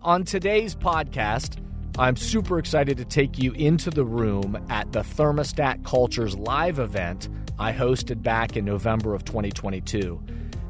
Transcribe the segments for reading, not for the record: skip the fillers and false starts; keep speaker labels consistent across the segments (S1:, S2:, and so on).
S1: On today's podcast, I'm super excited to take you into the room at the Thermostat Cultures live event I hosted back in November of 2022.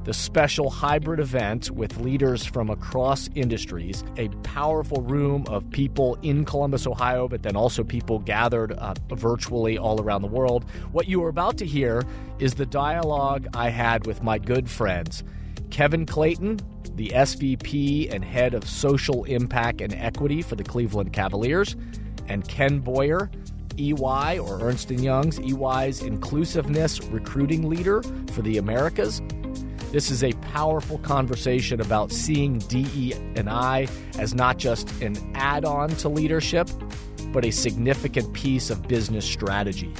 S1: The special hybrid event with leaders from across industries, a powerful room of people in Columbus, Ohio, but then also people gathered virtually all around the world. What you are about to hear is the dialogue I had with my good friends, Kevin Clayton, the SVP and head of social impact and equity for the Cleveland Cavaliers, and Ken Bouyer, EY, or Ernst & Young's, EY's inclusiveness recruiting leader for the Americas. This is a powerful conversation about seeing DEI as not just an add-on to leadership, but a significant piece of business strategy.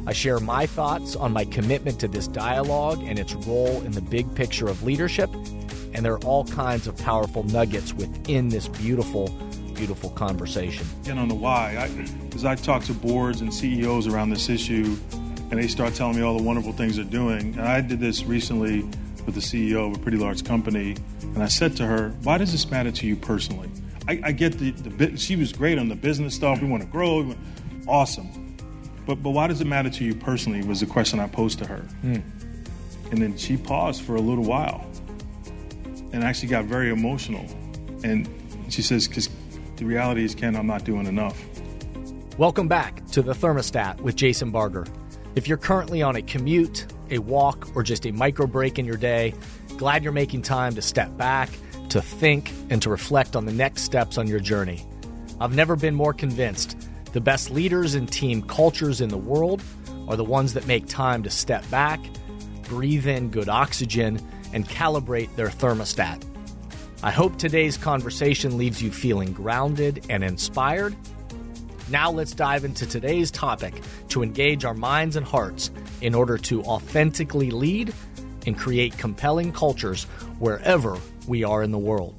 S1: I share my thoughts on my commitment to this dialogue and its role in the big picture of leadership, and there are all kinds of powerful nuggets within this beautiful, beautiful conversation.
S2: Again, on the why, as I talk to boards and CEOs around this issue, and they start telling me all the wonderful things they're doing, and I did this recently with the CEO of a pretty large company, and I said to her, why does this matter to you personally? I get the she was great on the business stuff, we want to grow, awesome. But why does it matter to you personally was the question I posed to her. And then she paused for a little while and actually got very emotional. And she says, because the reality is, Ken, I'm not doing enough.
S1: Welcome back to The Thermostat with Jason Barger. If you're currently on a commute, a walk, or just a micro break in your day, glad you're making time to step back, to think, and to reflect on the next steps on your journey. I've never been more convinced the best leaders and team cultures in the world are the ones that make time to step back, breathe in good oxygen, and calibrate their thermostat. I hope today's conversation leaves you feeling grounded and inspired. Now let's dive into today's topic to engage our minds and hearts in order to authentically lead and create compelling cultures wherever we are in the world.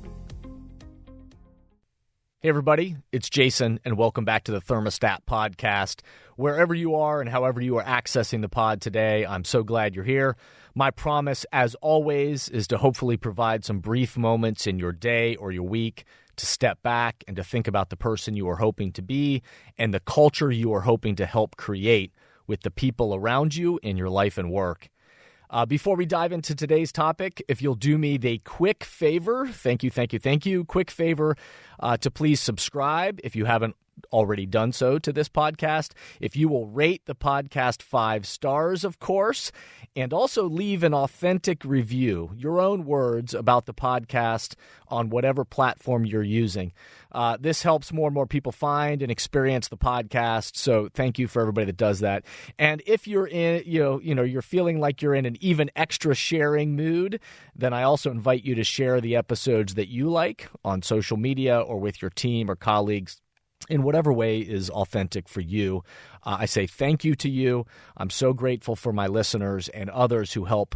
S1: Hey everybody, it's Jason, and welcome back to the Thermostat Podcast. Wherever you are and however you are accessing the pod today, I'm so glad you're here. My promise, as always, is to hopefully provide some brief moments in your day or your week to step back and to think about the person you are hoping to be and the culture you are hoping to help create with the people around you in your life and work. Before we dive into today's topic, if you'll do me the quick favor, thank you, quick favor to please subscribe if you haven't already done so to this podcast. If you will rate the podcast 5 stars, of course, and also leave an authentic review, your own words about the podcast on whatever platform you're using. This helps more and more people find and experience the podcast. So thank you for everybody that does that. And if you're in, you're feeling like you're in an even extra sharing mood, then I also invite you to share the episodes that you like on social media or with your team or colleagues in whatever way is authentic for you. I say thank you to you. I'm so grateful for my listeners and others who help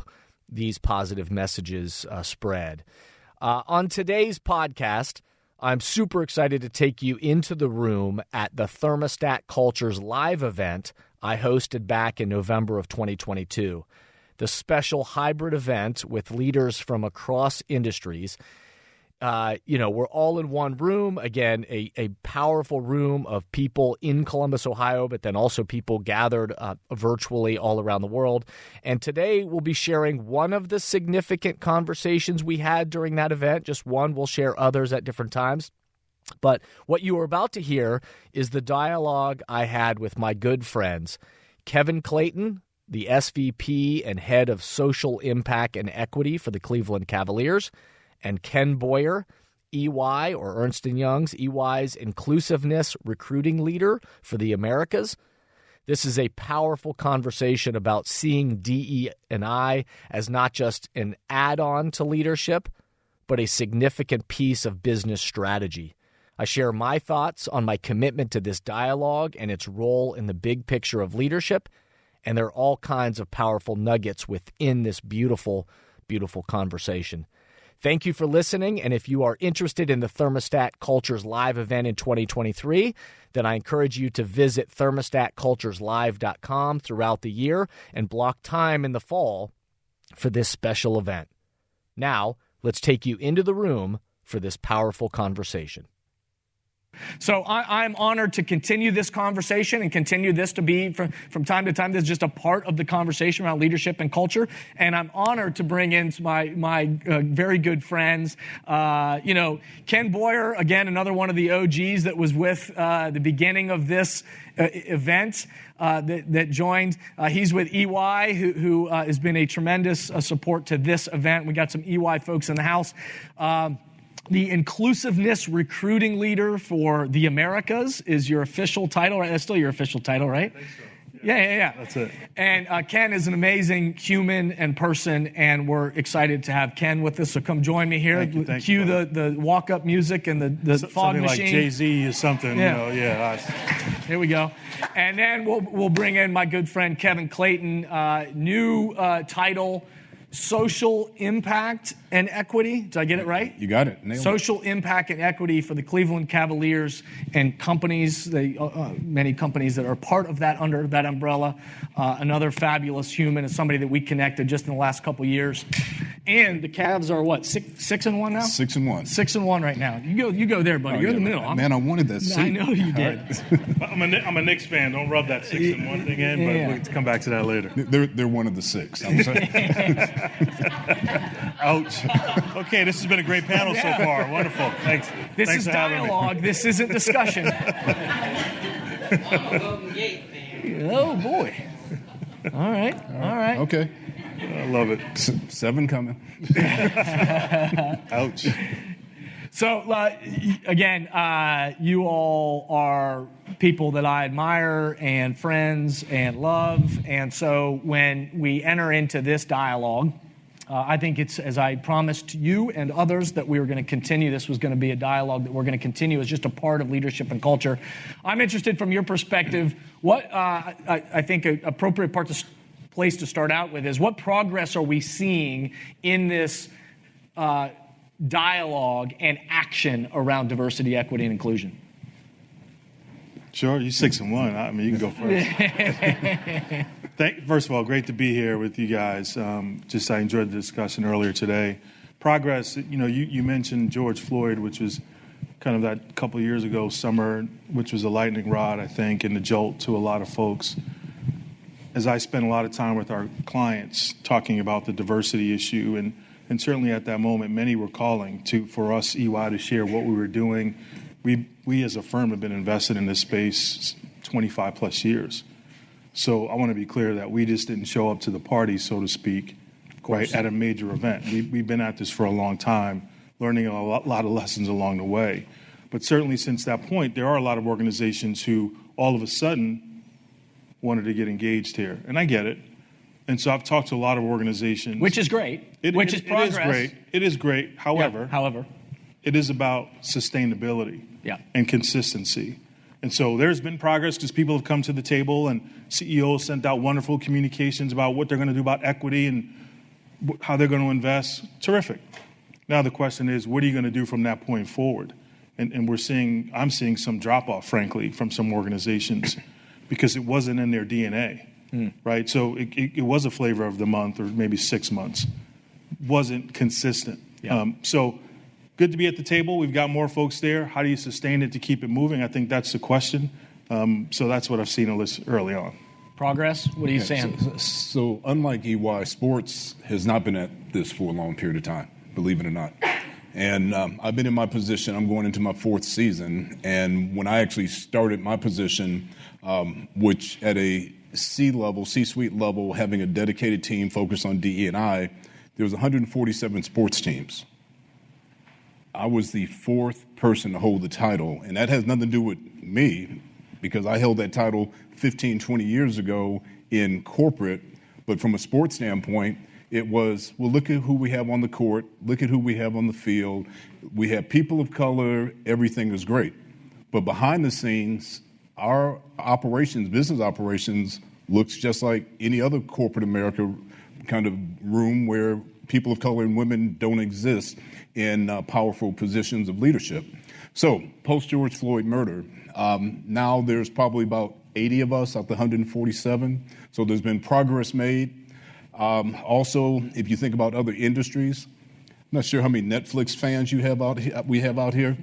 S1: these positive messages spread. On today's podcast, I'm super excited to take you into the room at the Thermostat Cultures live event I hosted back in November of 2022. The special hybrid event with leaders from across industries. We're all in one room. Again, a powerful room of people in Columbus, Ohio, but then also people gathered virtually all around the world. And today we'll be sharing one of the significant conversations we had during that event. Just one. We'll share others at different times. But what you are about to hear is the dialogue I had with my good friends, Kevin Clayton, the SVP and head of social impact and equity for the Cleveland Cavaliers, and Ken Bouyer, EY, or Ernst & Young's, EY's inclusiveness recruiting leader for the Americas. This is a powerful conversation about seeing DE&I as not just an add-on to leadership, but a significant piece of business strategy. I share my thoughts on my commitment to this dialogue and its role in the big picture of leadership, and there are all kinds of powerful nuggets within this beautiful, beautiful conversation. Thank you for listening, and if you are interested in the Thermostat Cultures Live event in 2023, then I encourage you to visit thermostatcultureslive.com throughout the year and block time in the fall for this special event. Now, let's take you into the room for this powerful conversation.
S3: So I'm honored to continue this conversation and continue this to be, from time to time, this is just a part of the conversation around leadership and culture. And I'm honored to bring in my very good friends. Ken Bouyer, again, another one of the OGs that was with the beginning of this event that joined. He's with EY, who has been a tremendous support to this event. We got some EY folks in the house. The Inclusiveness Recruiting Leader for the Americas is your official title, right? That's still your official title, right?
S2: I think so.
S3: Yeah.
S2: That's it.
S3: And Ken is an amazing human and person, and we're excited to have Ken with us. So come join me here.
S2: Thank
S3: Cue
S2: you,
S3: the walk-up music and the fog
S2: something
S3: machine.
S2: Like Jay-Z or something,
S3: Here we go. And then we'll bring in my good friend Kevin Clayton, new title, Social Impact and Equity. Did I get it right?
S4: You got it. Nailed
S3: Social Impact and Equity for the Cleveland Cavaliers and companies, many companies that are part of that, under that umbrella. Another fabulous human and somebody that we connected just in the last couple of years. And the Cavs are what, 6-1 now?
S4: 6-1.
S3: 6-1 right now. You go there, buddy. You're in the middle.
S4: Man, I wanted that seat.
S3: I know you did.
S2: I'm a Knicks fan. Don't rub that 6-1 thing in, but we'll come back to that later.
S4: They're one of the six. I'm saying.
S2: Ouch. Okay, this has been a great panel so far. Wonderful. Thanks.
S3: This
S2: Thanks
S3: is
S2: for having me.
S3: dialogue. This isn't discussion. Oh, boy. All right.
S4: Okay.
S2: I love it.
S4: 7 coming.
S2: Ouch.
S3: So, again, you all are people that I admire and friends and love. And so when we enter into this dialogue, I think it's, as I promised you and others, that we were going to continue. This was going to be a dialogue that we're going to continue as just a part of leadership and culture. I'm interested from your perspective, what I think an appropriate place to start out with is, what progress are we seeing in this dialogue and action around diversity, equity, and inclusion?
S2: Sure, you're 6-1. I mean, you can go first. First of all, great to be here with you guys. I enjoyed the discussion earlier today. Progress, you mentioned George Floyd, which was kind of that couple of years ago summer, which was a lightning rod, I think, and a jolt to a lot of folks. As I spent a lot of time with our clients talking about the diversity issue, and certainly at that moment, many were calling for us, EY, to share what we were doing. We as a firm have been invested in this space 25 plus years. So I want to be clear that we just didn't show up to the party, so to speak, right, at a major event. We've been at this for a long time, learning a lot of lessons along the way. But certainly since that point, there are a lot of organizations who all of a sudden wanted to get engaged here. And I get it. And so I've talked to a lot of organizations.
S3: Which is great. Which is progress.
S2: It is great. However, it is about sustainability and consistency. And so there's been progress because people have come to the table and CEOs sent out wonderful communications about what they're going to do about equity and how they're going to invest. Terrific. Now the question is, what are you going to do from that point forward? And I'm seeing some drop-off, frankly, from some organizations because it wasn't in their DNA, right? So it was a flavor of the month or maybe 6 months. Wasn't consistent. So good to be at the table. We've got more folks there. How do you sustain it to keep it moving? I think that's the question. So that's what I've seen early on.
S3: Progress? What are you saying?
S4: So unlike EY, sports has not been at this for a long period of time, believe it or not. And I've been in my position. I'm going into my 4th season. And when I actually started my position, which at a C-suite level, having a dedicated team focused on DE&I, there was 147 sports teams. I was the 4th person to hold the title, and that has nothing to do with me because I held that title 15, 20 years ago in corporate. But from a sports standpoint, it was, well, look at who we have on the court, look at who we have on the field. We have people of color, everything is great. But behind the scenes, our operations, business operations, looks just like any other corporate America kind of room where people of color and women don't exist in powerful positions of leadership. So, post-George Floyd murder, now there's probably about 80 of us out of the 147. So there's been progress made. Also, if you think about other industries, not sure how many Netflix fans we have out here.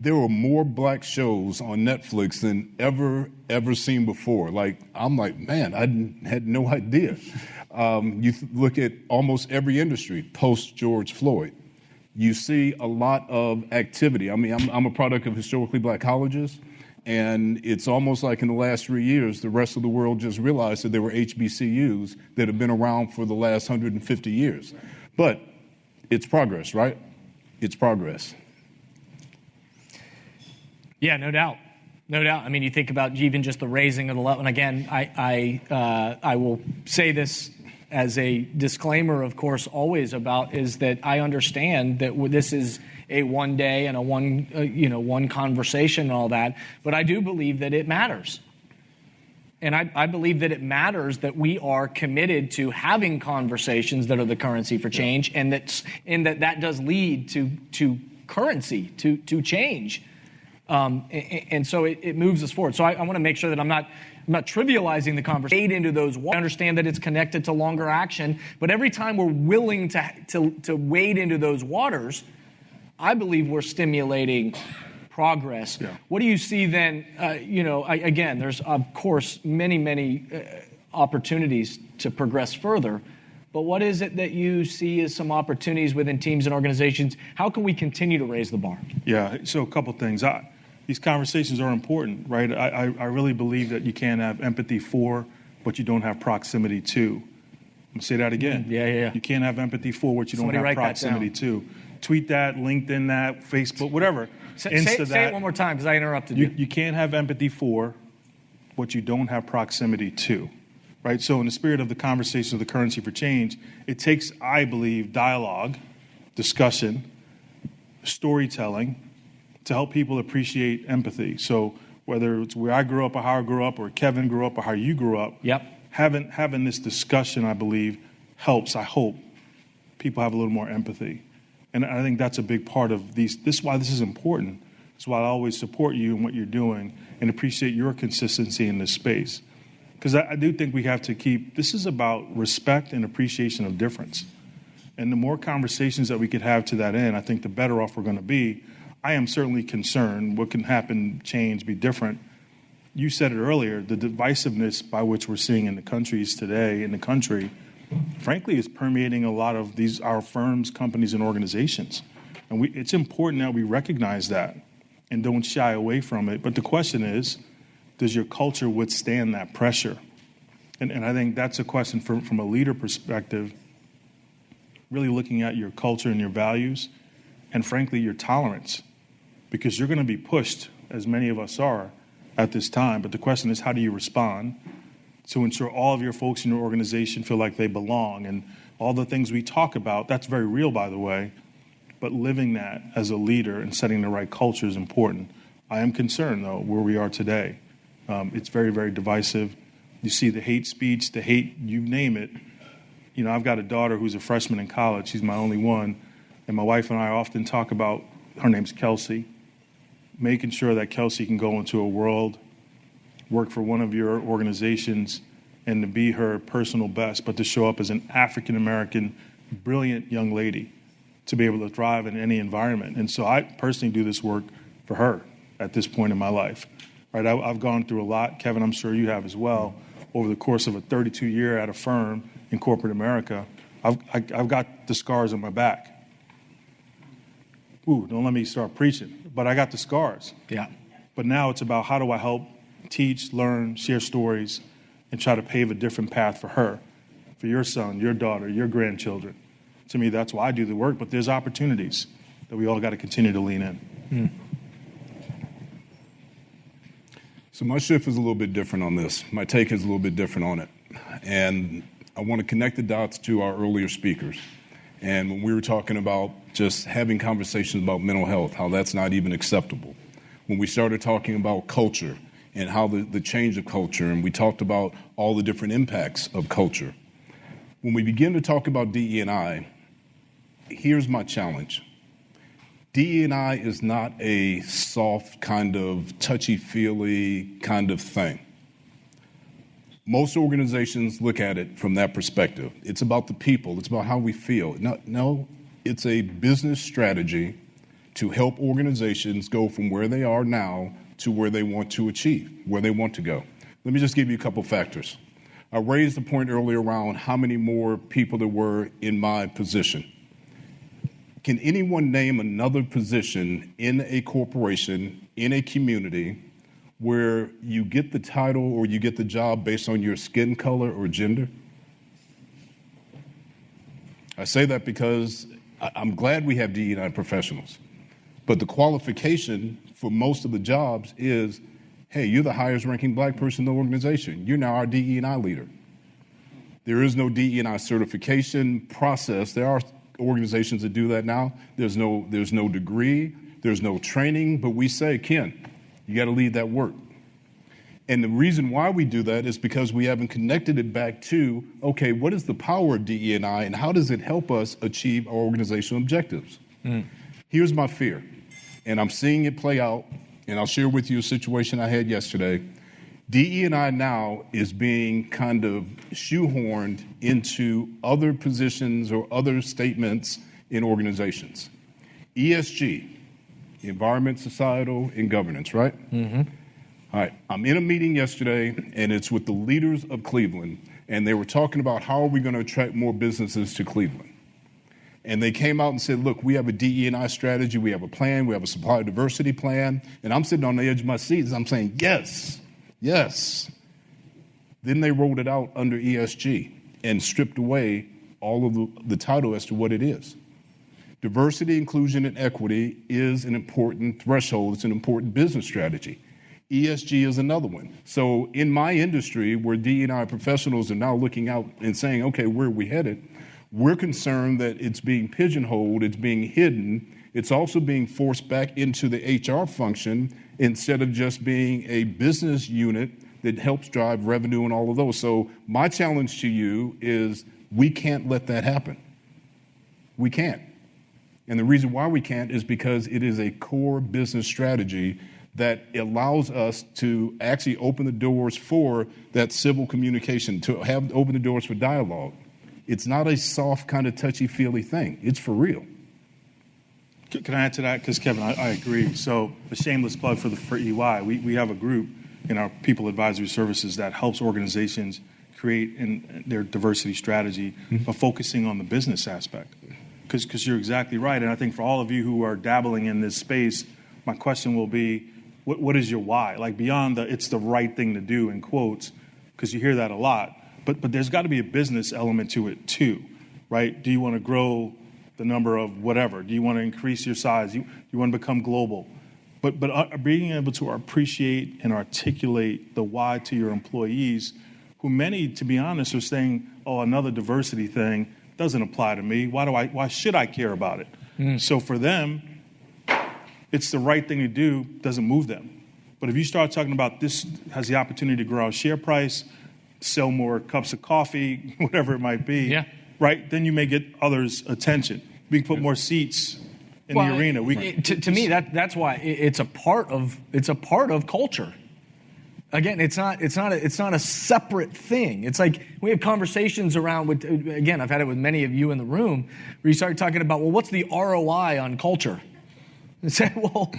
S4: There were more black shows on Netflix than ever seen before. I'm like, man, I had no idea. You look at almost every industry post George Floyd. You see a lot of activity. I mean, I'm a product of historically black colleges, and it's almost like in the last 3 years, the rest of the world just realized that there were HBCUs that have been around for the last 150 years. But it's progress, right? It's progress.
S3: Yeah, no doubt. No doubt. I mean, you think about even just the raising of the level. And again, I will say this as a disclaimer, of course, always about is that I understand that this is a one day and one conversation and all that. But I do believe that it matters. And I believe that it matters that we are committed to having conversations that are the currency for change, and that does lead to currency, to change. And so it moves us forward. So I want to make sure that I'm not trivializing the conversation. Wade into those waters. I understand that it's connected to longer action, but every time we're willing to wade into those waters, I believe we're stimulating progress. Yeah. What do you see then? Again, there's of course many opportunities to progress further. But what is it that you see as some opportunities within teams and organizations? How can we continue to raise the bar? Yeah,
S2: so a couple things. These conversations are important, right? I really believe that you can't have empathy for what you don't have proximity to. I'm going to say that again.
S3: Yeah.
S2: You can't have empathy for what you don't have proximity to. Tweet that, LinkedIn that, Facebook, whatever.
S3: Say it one more time because I interrupted you.
S2: You can't have empathy for what you don't have proximity to. Right, so in the spirit of the conversation of the currency for change, it takes, I believe, dialogue, discussion, storytelling to help people appreciate empathy. So whether it's where I grew up or how I grew up, or Kevin grew up or how you grew up, having this discussion, I believe, helps, I hope, people have a little more empathy. And I think that's a big part of these. This is why this is important. It's why I always support you and what you're doing and appreciate your consistency in this space. Because I do think we have to this is about respect and appreciation of difference. And the more conversations that we could have to that end, I think the better off we're going to be. I am certainly concerned what can happen, change, be different. You said it earlier, the divisiveness by which we're seeing in the countries today, in the country, frankly, is permeating a lot of our firms, companies, and organizations. And it's important that we recognize that and don't shy away from it. But the question is, does your culture withstand that pressure? And I think that's a question from a leader perspective, really looking at your culture and your values, and frankly, your tolerance, because you're going to be pushed, as many of us are, at this time. But the question is, how do you respond to ensure all of your folks in your organization feel like they belong? And all the things we talk about, that's very real, by the way, but living that as a leader and setting the right culture is important. I am concerned, though, where we are today. It's very, very divisive. You see the hate speech, the hate, you name it. You know, I've got a daughter who's a freshman in college. She's my only one. And my wife and I often talk about, her name's Kelsey, making sure that Kelsey can go into a world, work for one of your organizations, and to be her personal best, but to show up as an African-American, brilliant young lady, to be able to thrive in any environment. And so I personally do this work for her at this point in my life. Right, I've gone through a lot. Kevin, I'm sure you have as well. Over the course of a 32-year at a firm in corporate America, I've got the scars on my back. Ooh, don't let me start preaching. But I got the scars.
S3: Yeah.
S2: But now it's about how do I help teach, learn, share stories, and try to pave a different path for her, for your son, your daughter, your grandchildren. To me, that's why I do the work. But there's opportunities that we all got to continue to lean in.
S4: So my shift is a little bit different on this. My take is a little bit different on it. And I want to connect the dots to our earlier speakers. And when we were talking about just having conversations about mental health, how that's not even acceptable. When we started talking about culture and how the change of culture, and we talked about all the different impacts of culture. When we begin to talk about DE&I, here's my challenge. DE&I is not a soft kind of touchy-feely kind of thing. Most organizations look at it from that perspective. It's about the people. It's about how we feel. No, It's a business strategy to help organizations go from where they are now to where they want to achieve, where they want to go. Let me just give you a couple factors. I raised the point earlier around how many more people there were in my position. Can anyone name another position in a corporation, in a community, where you get the title or you get the job based on your skin color or gender? I say that because I'm glad we have DE&I professionals, but the qualification for most of the jobs is, hey, you're the highest ranking black person in the organization. You're now our DE&I leader. There is no DE&I certification process. There are organizations that do that now. There's no degree, there's no training, but we say, Ken, you got to lead that work. And the reason why we do that is because we haven't connected it back to, okay, what is the power of DE&I and how does it help us achieve our organizational objectives? Here's my fear, and I'm seeing it play out, and I'll share with you a situation I had yesterday. DE&I now is being kind of shoehorned into other positions or other statements in organizations. ESG, environment, societal, and governance, right? Mm-hmm. All right, I'm in a meeting yesterday, and it's with the leaders of Cleveland, and they were talking about how are we going to attract more businesses to Cleveland. And they came out and said, look, we have a DE&I strategy, we have a plan, we have a supplier diversity plan, and I'm sitting on the edge of my seat, and I'm saying, yes. Then they rolled it out under ESG and stripped away all of the title as to what it is. Diversity, inclusion, and equity is an important threshold. It's an important business strategy. ESG is another one. So in my industry, where DE&I professionals are now looking out and saying, okay, where are we headed? We're concerned that it's being pigeonholed, it's being hidden, it's also being forced back into the HR function instead of just being a business unit that helps drive revenue and all of those. So my challenge to you is we can't let that happen. We can't. And the reason why we can't is because it is a core business strategy that allows us to actually open the doors for that civil communication, to open the doors for dialogue. It's not a soft kind of touchy-feely thing. It's for real.
S2: Can I add to that? Because, Kevin, I agree. So a shameless plug for EY. We have a group in our People Advisory Services that helps organizations create their diversity strategy, but focusing on the business aspect. Because you're exactly right. And I think for all of you who are dabbling in this space, my question will be, what is your why? Like beyond it's the right thing to do, in quotes, because you hear that a lot. But there's got to be a business element to it too, right? Do you want to grow the number of whatever? Do you want to increase your size? Do you want to become global? But being able to appreciate and articulate the why to your employees, who many, to be honest, are saying, oh, another diversity thing doesn't apply to me. Why should I care about it? So for them, it's the right thing to do, doesn't move them. But if you start talking about this has the opportunity to grow our share price, sell more cups of coffee, whatever it might be, right? Then you may get others' attention. We can put more seats in the arena.
S3: To me, that's why it's a part of culture. Again, it's not a separate thing. It's like we have conversations around with. Again, I've had it with many of you in the room where you start talking about, well, what's the ROI on culture? And say, well,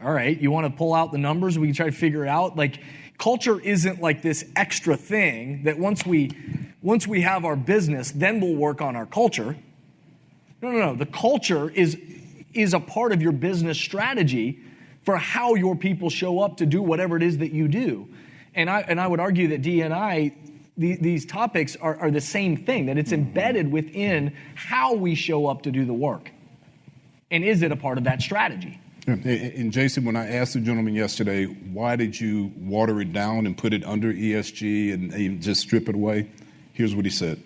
S3: all right, you want to pull out the numbers? We can try to figure it out. Like, culture isn't like this extra thing that once we have our business, then we'll work on our culture. No. The culture is a part of your business strategy for how your people show up to do whatever it is that you do. And I would argue that D&I, these topics are the same thing, that it's embedded within how we show up to do the work. And is it a part of that strategy?
S4: And Jason, when I asked the gentleman yesterday, why did you water it down and put it under ESG and just strip it away? Here's what he said.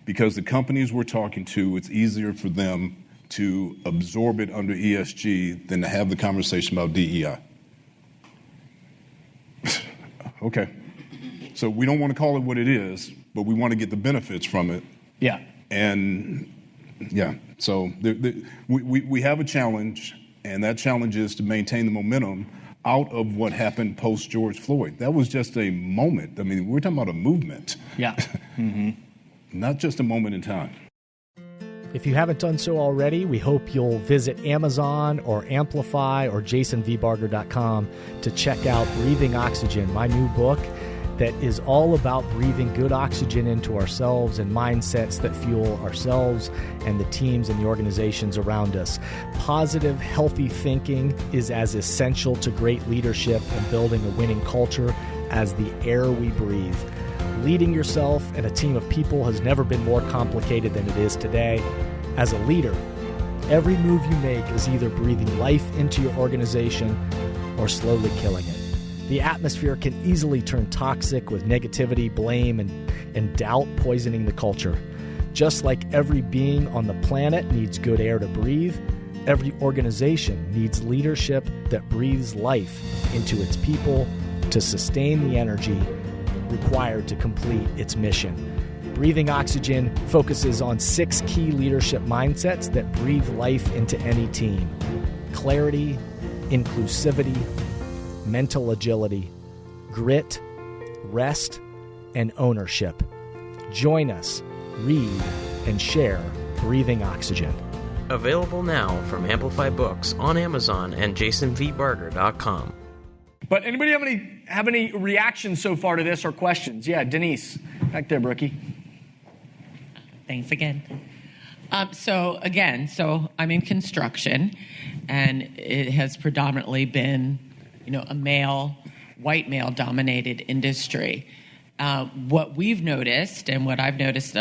S4: Because the companies we're talking to, it's easier for them to absorb it under ESG than to have the conversation about DEI. Okay. So we don't want to call it what it is, but we want to get the benefits from it.
S3: Yeah.
S4: And so we have a challenge, and that challenge is to maintain the momentum out of what happened post George Floyd. That was just a moment. I mean, we're talking about a movement.
S3: Yeah.
S4: Not just a moment in time.
S1: If you haven't done so already, we hope you'll visit Amazon or Amplify or jasonvbarger.com to check out Breathing Oxygen, my new book that is all about breathing good oxygen into ourselves and mindsets that fuel ourselves and the teams and the organizations around us. Positive, healthy thinking is as essential to great leadership and building a winning culture as the air we breathe. Leading yourself and a team of people has never been more complicated than it is today. As a leader, every move you make is either breathing life into your organization or slowly killing it. The atmosphere can easily turn toxic with negativity, blame, and doubt poisoning the culture. Just like every being on the planet needs good air to breathe, every organization needs leadership that breathes life into its people to sustain the energy required to complete its mission. Breathing Oxygen focuses on 6 key leadership mindsets that breathe life into any team: clarity, inclusivity, mental agility, grit, rest, and ownership. Join us, read, and share Breathing Oxygen.
S5: Available now from Amplify Books on Amazon and jasonvbarger.com.
S3: But anybody have any reactions so far to this or questions? Yeah, Denise, back there, Brookie.
S6: Thanks again. So I'm in construction, and it has predominantly been, a white male-dominated industry. What we've noticed, and what I've noticed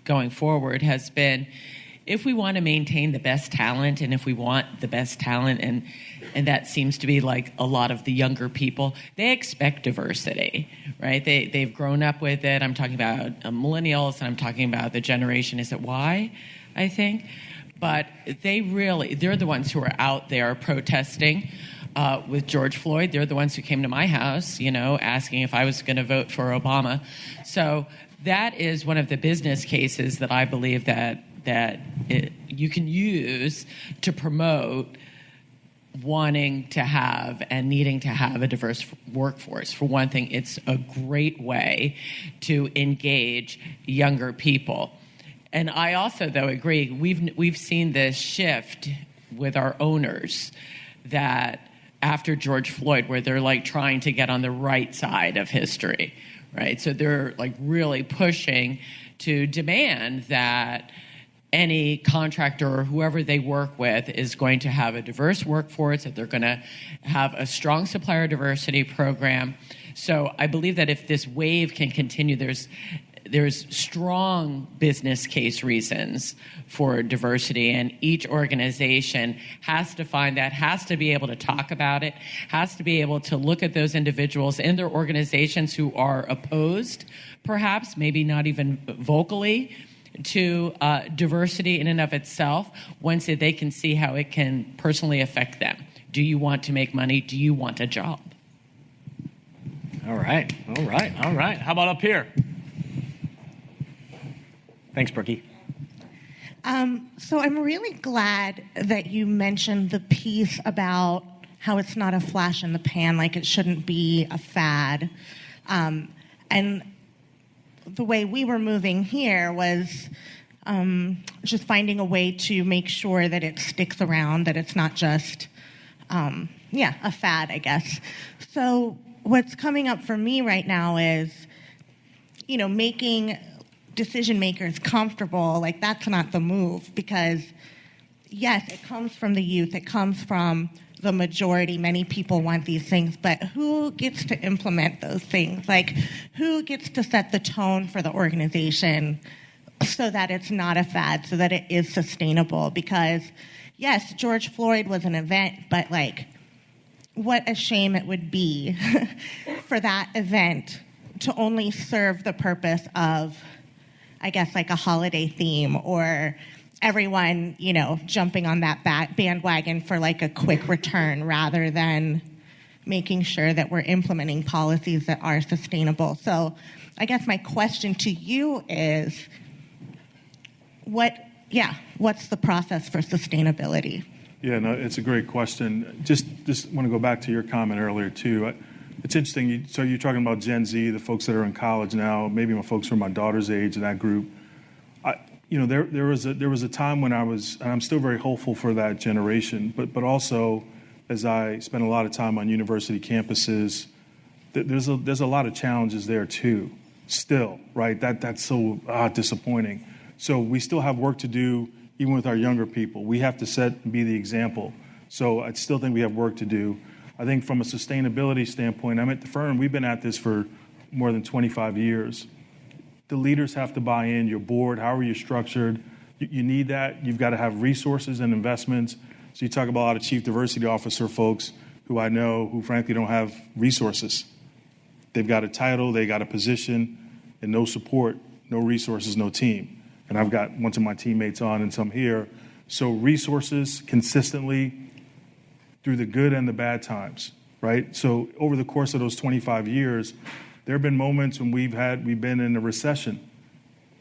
S6: going forward, has been if we want to maintain the best talent, and if we want the best talent, and that seems to be like a lot of the younger people, they expect diversity, right? They've grown up with it. I'm talking about millennials, and I'm talking about the generation, is it Y, I think? But they're the ones who are out there protesting with George Floyd. They're the ones who came to my house, asking if I was going to vote for Obama. So that is one of the business cases that I believe that you can use to promote wanting to have and needing to have a diverse workforce. For one thing, it's a great way to engage younger people. And I also, though, agree, we've seen this shift with our owners that after George Floyd, where they're like trying to get on the right side of history, right? So they're like really pushing to demand that any contractor or whoever they work with is going to have a diverse workforce, that they're going to have a strong supplier diversity program. So I believe that if this wave can continue, there's strong business case reasons for diversity, and each organization has to find that, has to be able to talk about it, has to be able to look at those individuals in their organizations who are opposed, perhaps, maybe not even vocally, to diversity in and of itself, once they can see how it can personally affect them. Do you want to make money? Do you want a job?
S3: All right. How about up here? Thanks, Brookie.
S7: So I'm really glad that you mentioned the piece about how it's not a flash in the pan, like it shouldn't be a fad. And the way we were moving here was just finding a way to make sure that it sticks around, that it's not just, a fad, I guess. So what's coming up for me right now is, making decision makers comfortable. Like, that's not the move, because, yes, it comes from the youth. It comes from the majority. Many people want these things, but who gets to implement those things? Like, who gets to set the tone for the organization so that it's not a fad, so that it is sustainable? Because, yes, George Floyd was an event, but, like, what a shame it would be for that event to only serve the purpose of, I guess, like a holiday theme, or everyone, jumping on that bandwagon for like a quick return, rather than making sure that we're implementing policies that are sustainable. So I guess my question to you is, what's the process for sustainability?
S2: Yeah, no, it's a great question. Just want to go back to your comment earlier, too. It's interesting. So you're talking about Gen Z, the folks that are in college now, maybe my folks from my daughter's age in that group. there was a time when and I'm still very hopeful for that generation, but also as I spend a lot of time on university campuses, there's a lot of challenges there too, still, right? That's so disappointing. So we still have work to do, even with our younger people. We have to set and be the example. So I still think we have work to do. I think from a sustainability standpoint, I'm at the firm, we've been at this for more than 25 years. The leaders have to buy in, your board, however you're structured. You need that. You've got to have resources and investments. So you talk about a lot of chief diversity officer folks who I know who frankly don't have resources. They've got a title, they got a position, and no support, no resources, no team. And I've got one of my teammates on and some here. So resources consistently through the good and the bad times, right? So over the course of those 25 years, there have been moments when we've been in a recession.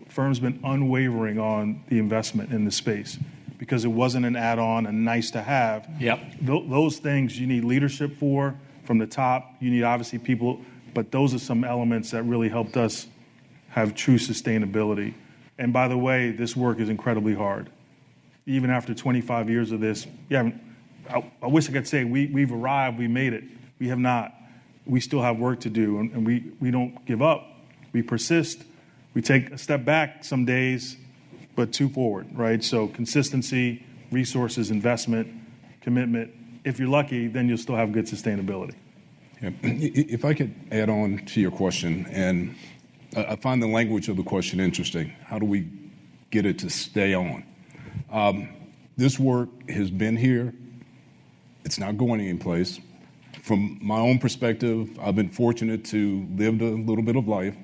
S2: Firm's been unwavering on the investment in the space because it wasn't an add-on, a nice to have.
S3: Yep.
S2: Those things you need leadership for from the top. You need obviously people, but those are some elements that really helped us have true sustainability. And by the way, this work is incredibly hard. Even after 25 years of this, I wish I could say we've arrived, we made it. We have not. We still have work to do, and we don't give up. We persist. We take a step back some days, but two forward, right? So consistency, resources, investment, commitment. If you're lucky, then you'll still have good sustainability.
S4: Yeah. If I could add on to your question, and I find the language of the question interesting. How do we get it to stay on? This work has been here. It's not going anyplace. From my own perspective, I've been fortunate to live a little bit of life.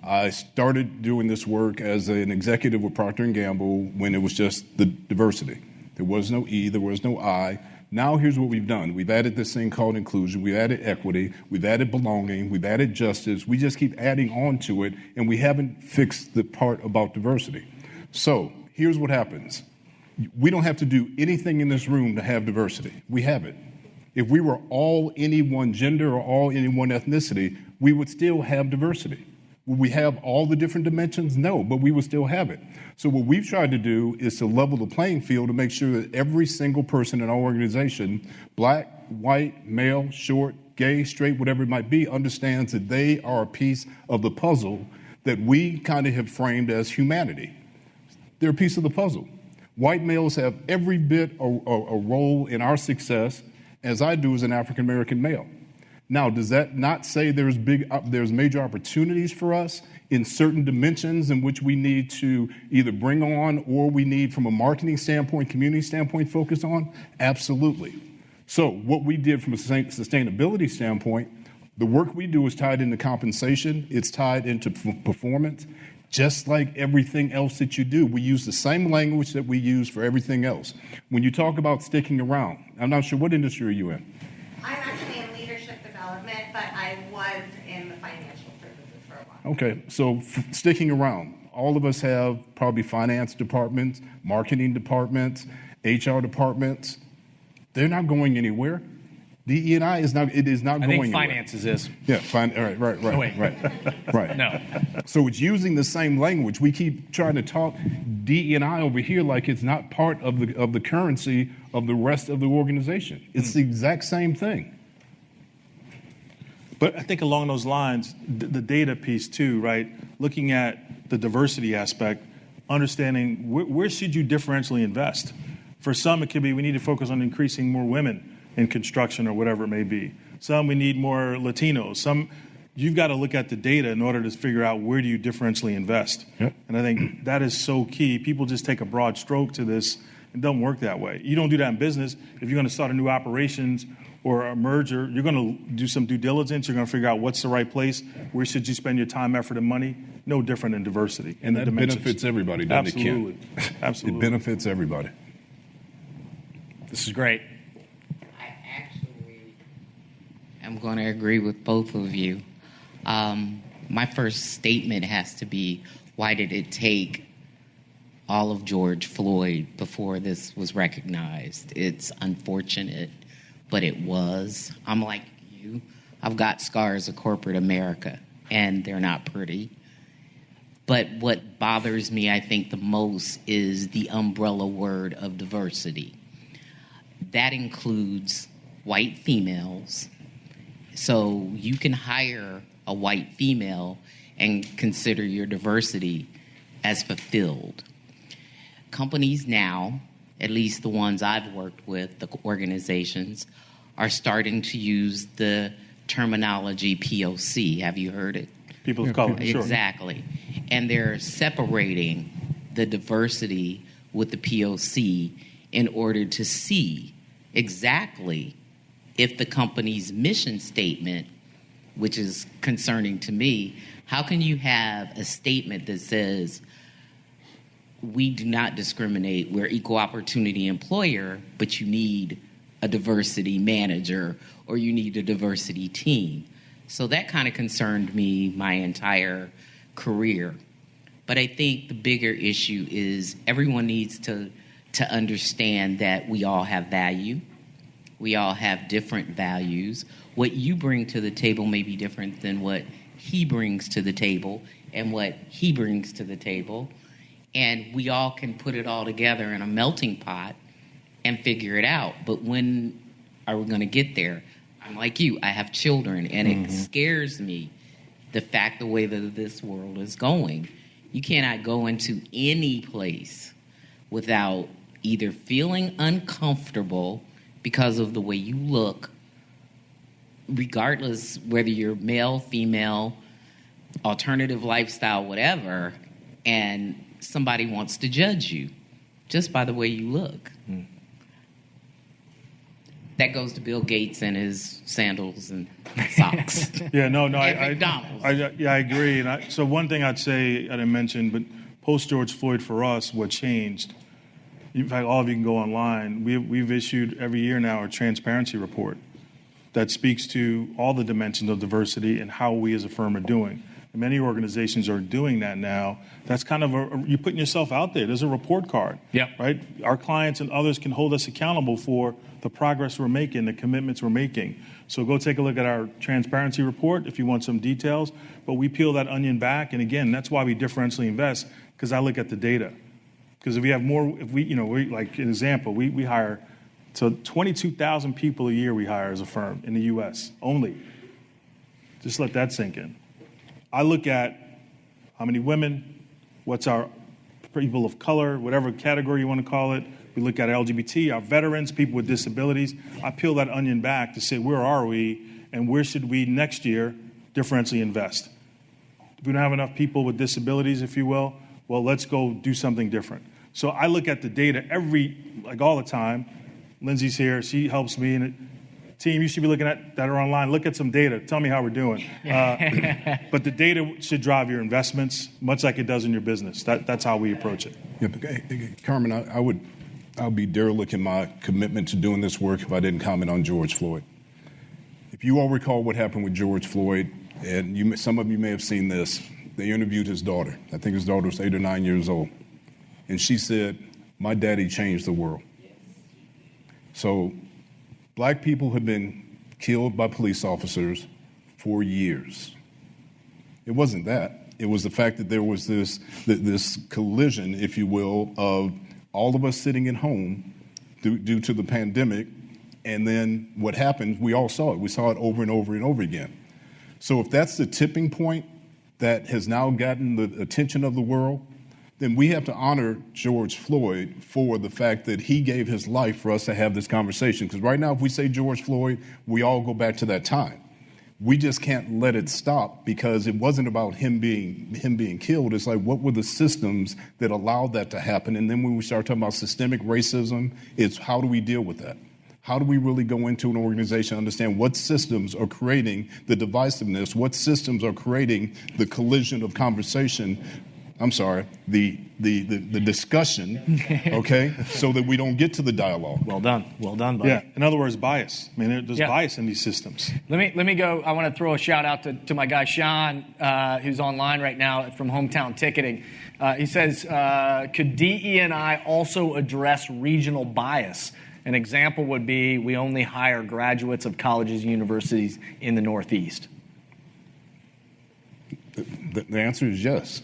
S4: I started doing this work as an executive with Procter & Gamble when it was just the diversity. There was no E, there was no I. Now here's what we've done. We've added this thing called inclusion. We've added equity. We've added belonging. We've added justice. We just keep adding on to it, and we haven't fixed the part about diversity. So here's what happens. We don't have to do anything in this room to have diversity. We have it. If we were all any one gender or all any one ethnicity, we would still have diversity. Will we have all the different dimensions? No, but we would still have it. So what we've tried to do is to level the playing field to make sure that every single person in our organization, black, white, male, short, gay, straight, whatever it might be, understands that they are a piece of the puzzle that we kind of have framed as humanity. They're a piece of the puzzle. White males have every bit a role in our success as I do as an African-American male. Now, does that not say there's major opportunities for us in certain dimensions in which we need to either bring on or we need from a marketing standpoint, community standpoint, focus on? Absolutely. So what we did from a sustainability standpoint, the work we do is tied into compensation. It's tied into performance. Just like everything else that you do, we use the same language that we use for everything else. When you talk about sticking around, I'm not sure, what industry are you in?
S7: I'm actually in leadership development, but I was in the financial services for a while.
S4: Okay, so sticking around. All of us have probably finance departments, marketing departments, HR departments. They're not going anywhere. DE&I is not. It is not going anywhere.
S3: I think finances is.
S4: Yeah, fine. All right, right.
S3: No.
S4: So it's using the same language. We keep trying to talk DE&I over here like it's not part of the currency of the rest of the organization. It's the exact same thing.
S2: But I think along those lines, the data piece too, right? Looking at the diversity aspect, understanding where should you differentially invest. For some, it could be we need to focus on increasing more women in construction or whatever it may be. Some, we need more Latinos. Some, you've got to look at the data in order to figure out where do you differentially invest. Yep. And I think that is so key. People just take a broad stroke to this. It doesn't work that way. You don't do that in business. If you're going to start a new operations or a merger, you're going to do some due diligence. You're going to figure out what's the right place. Where should you spend your time, effort, and money? No different in diversity.
S4: And that benefits everybody, doesn't it, Ken?
S2: Absolutely.
S4: It benefits everybody.
S3: This is great.
S8: I'm going to agree with both of you. My first statement has to be, why did it take all of George Floyd before this was recognized? It's unfortunate, but it was. I'm like you. I've got scars of corporate America, and they're not pretty. But what bothers me, I think, the most is the umbrella word of diversity. That includes white females. So you can hire a white female and consider your diversity as fulfilled. Companies now, at least the ones I've worked with, the organizations, are starting to use the terminology POC. Have you heard it?
S2: People of color, sure.
S8: Exactly. And they're separating the diversity with the POC in order to see exactly if the company's mission statement, which is concerning to me, how can you have a statement that says, we do not discriminate, we're equal opportunity employer, but you need a diversity manager or you need a diversity team? So that kind of concerned me my entire career. But I think the bigger issue is everyone needs to understand that we all have value. We all have different values. What you bring to the table may be different than what he brings to the table and what he brings to the table. And we all can put it all together in a melting pot and figure it out. But when are we going to get there? I'm like you. I have children, and it scares me, the fact the way that this world is going. You cannot go into any place without either feeling uncomfortable because of the way you look, regardless whether you're male, female, alternative lifestyle, whatever, and somebody wants to judge you just by the way you look. That goes to Bill Gates and his sandals and socks.
S2: Yeah, no,
S8: At McDonald's.
S2: I agree. And so one thing I'd say, I didn't mention, but post George Floyd for us, what changed, in fact, all of you can go online, we've issued every year now a transparency report that speaks to all the dimensions of diversity and how we as a firm are doing. And many organizations are doing that now. That's kind of you're putting yourself out there. There's a report card, right? Our clients and others can hold us accountable for the progress we're making, the commitments we're making. So go take a look at our transparency report if you want some details. But we peel that onion back, and again, that's why we differentially invest, because I look at the data. Because if we have more, we like an example, we hire, so 22,000 people a year we hire as a firm in the U.S. only. Just let that sink in. I look at how many women, what's our people of color, whatever category you want to call it. We look at LGBT, our veterans, people with disabilities. I peel that onion back to say, where are we and where should we next year differentially invest? If we don't have enough people with disabilities, if you will, well, let's go do something different. So I look at the data all the time. Lindsay's here. She helps me. And team, you should be looking at that are online. Look at some data. Tell me how we're doing. But the data should drive your investments, much like it does in your business. That's how we approach it.
S4: Yeah, Carmen, I'll be derelict in my commitment to doing this work if I didn't comment on George Floyd. If you all recall what happened with George Floyd, and some of you may have seen this, they interviewed his daughter. I think his daughter was 8 or 9 years old. And she said, my daddy changed the world. So black people have been killed by police officers for years. It wasn't that. It was the fact that there was this collision, if you will, of all of us sitting at home due to the pandemic. And then what happened, we all saw it. We saw it over and over and over again. So if that's the tipping point that has now gotten the attention of the world, then we have to honor George Floyd for the fact that he gave his life for us to have this conversation. Because right now, if we say George Floyd, we all go back to that time. We just can't let it stop because it wasn't about him being killed. It's like, what were the systems that allowed that to happen? And then when we start talking about systemic racism, it's how do we deal with that? How do we really go into an organization and understand what systems are creating the divisiveness, what systems are creating the collision of conversation, the discussion, okay, so that we don't get to the dialogue.
S3: Well done, buddy.
S2: Yeah, in other words, bias. I mean, there's bias in these systems.
S3: Let me go. I want to throw a shout out to my guy Sean, who's online right now from Hometown Ticketing. He says, could DE&I also address regional bias? An example would be we only hire graduates of colleges and universities in the Northeast.
S4: The answer is yes.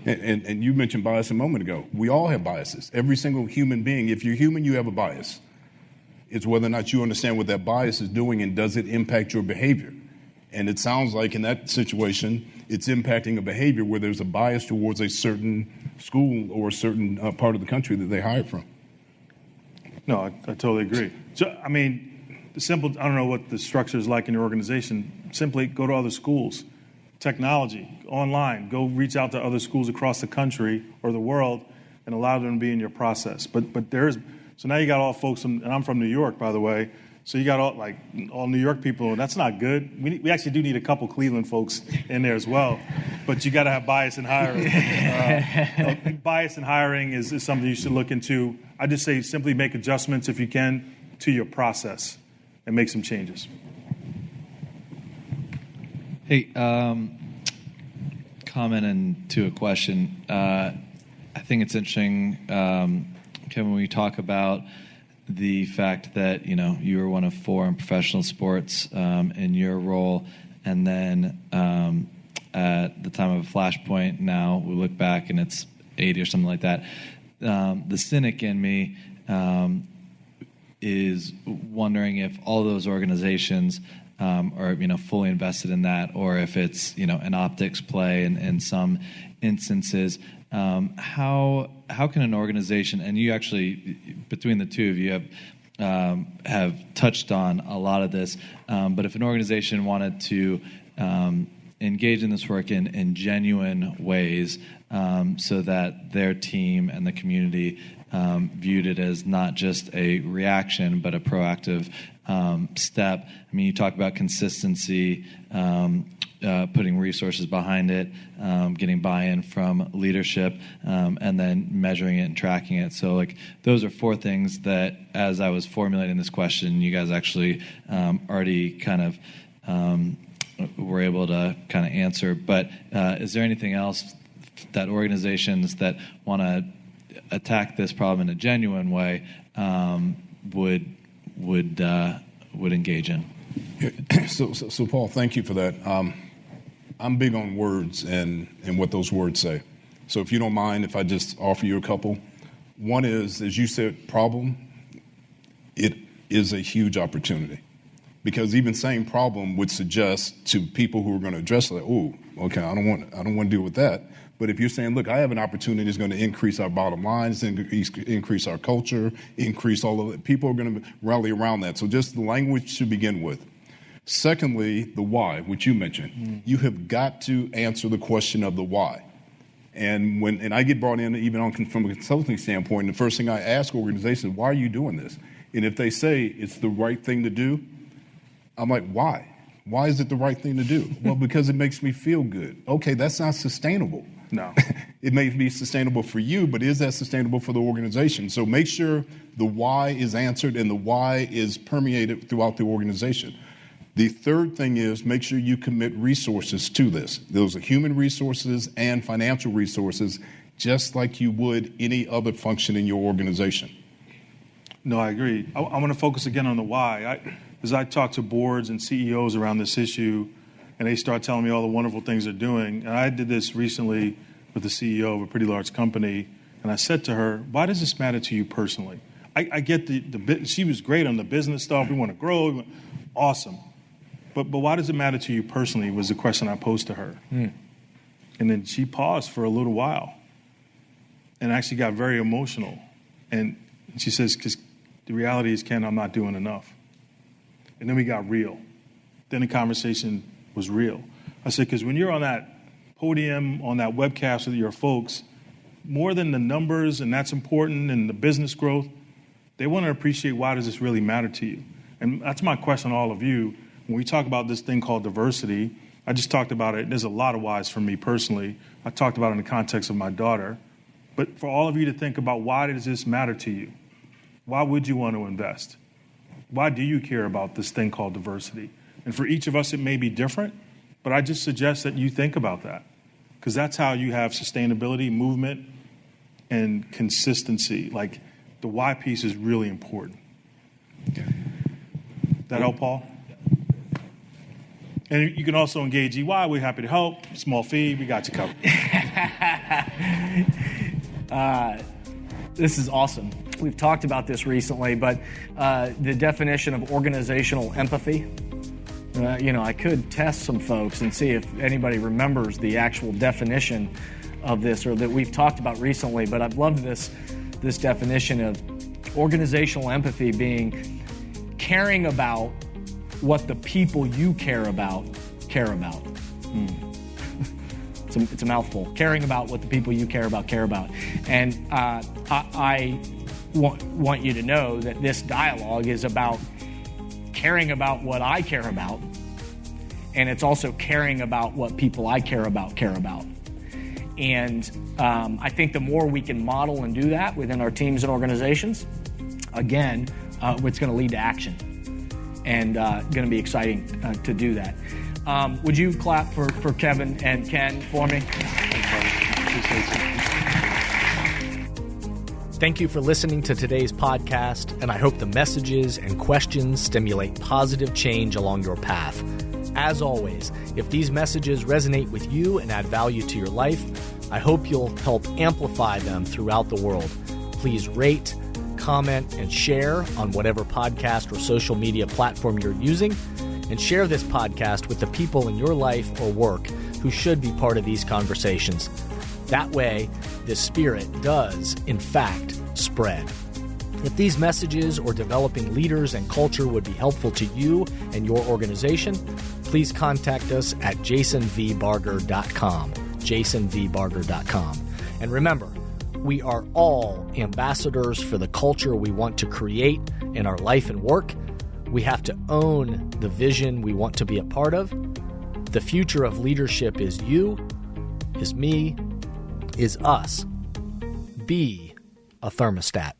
S4: and you mentioned bias a moment ago. We all have biases. Every single human being, if you're human, you have a bias. It's whether or not you understand what that bias is doing and does it impact your behavior. And it sounds like in that situation, it's impacting a behavior where there's a bias towards a certain school or a certain part of the country that they hired from.
S2: No, I totally agree. So, I mean, the simple, I don't know what the structure is like in your organization. Simply go to other schools. Technology, online, go reach out to other schools across the country or the world and allow them to be in your process. But so now you got all folks, and I'm from New York, by the way, so you got all New York people, and that's not good. We actually do need a couple Cleveland folks in there as well, but you got to have bias in hiring. Bias in hiring is something you should look into. I just say simply make adjustments, if you can, to your process and make some changes.
S9: Hey, comment to a question. I think it's interesting, Kevin, when we talk about the fact that, you were one of 4 in professional sports in your role, and then at the time of a flashpoint now, we look back and it's 80 or something like that. The cynic in me is wondering if all those organizations are fully invested in that, or if it's an optics play in some instances. How can an organization, and you actually, between the two of you, have touched on a lot of this, but if an organization wanted to engage in this work in genuine ways, so that their team and the community viewed it as not just a reaction but a proactive step. I mean, you talk about consistency, putting resources behind it, getting buy-in from leadership, and then measuring it and tracking it. So, those are 4 things that, as I was formulating this question, you guys actually already kind of were able to kind of answer. But is there anything else that organizations that want to attack this problem in a genuine way would engage in?
S4: So Paul, thank you for that. I'm big on words and what those words say. So if you don't mind, if I just offer you a couple. One is, as you said, problem. It is a huge opportunity, because even saying problem would suggest to people who are going to address it, okay, I don't want to deal with that. But if you're saying, look, I have an opportunity that's going to increase our bottom lines, increase our culture, increase all of it, people are going to rally around that. So just the language to begin with. Secondly, the why, which you mentioned. You have got to answer the question of the why. And I get brought in even from a consulting standpoint, the first thing I ask organizations, why are you doing this? And if they say it's the right thing to do, I'm like, why? Why is it the right thing to do? Well, because it makes me feel good. Okay, that's not sustainable.
S2: No.
S4: It may be sustainable for you, but is that sustainable for the organization? So make sure the why is answered and the why is permeated throughout the organization. The third thing is make sure you commit resources to this. Those are human resources and financial resources, just like you would any other function in your organization.
S2: No, I agree. I want to focus again on the why. As I talk to boards and CEOs around this issue, and they start telling me all the wonderful things they're doing. And I did this recently with the CEO of a pretty large company, and I said to her, why does this matter to you personally? I get she was great on the business stuff. We want to grow. Awesome. But why does it matter to you personally was the question I posed to her. And then she paused for a little while and actually got very emotional. And she says, because the reality is, Ken, I'm not doing enough. And then we got real. Then the conversation was real. I said, because when you're on that podium, on that webcast with your folks, more than the numbers, and that's important, and the business growth, they want to appreciate, why does this really matter to you? And that's my question to all of you. When we talk about this thing called diversity, I just talked about it. There's a lot of whys for me personally. I talked about it in the context of my daughter. But for all of you to think about, why does this matter to you? Why would you want to invest? Why do you care about this thing called diversity? And for each of us, it may be different, but I just suggest that you think about that, because that's how you have sustainability, movement, and consistency. Like, the why piece is really important. That help, Paul? And you can also engage EY. We're happy to help. Small fee. We got you covered.
S3: This is awesome. We've talked about this recently, but the definition of organizational empathy, I could test some folks and see if anybody remembers the actual definition of this or that we've talked about recently, but I've loved this definition of organizational empathy being caring about what the people you care about care about. It's a mouthful. Caring about what the people you care about. And I want you to know that this dialogue is about caring about what I care about, and it's also caring about what people I care about. And I think the more we can model and do that within our teams and organizations, again, it's going to lead to action, and going to be exciting to do that. Would you clap for Kevin and Ken for me?
S1: Thank you for listening to today's podcast, and I hope the messages and questions stimulate positive change along your path. As always, if these messages resonate with you and add value to your life, I hope you'll help amplify them throughout the world. Please rate, comment, and share on whatever podcast or social media platform you're using, and share this podcast with the people in your life or work who should be part of these conversations. That way, this spirit does, in fact, spread. If these messages or developing leaders and culture would be helpful to you and your organization, please contact us at jasonvbarger.com, jasonvbarger.com. And remember, we are all ambassadors for the culture we want to create in our life and work. We have to own the vision we want to be a part of. The future of leadership is you, is me, is us. Be a thermostat.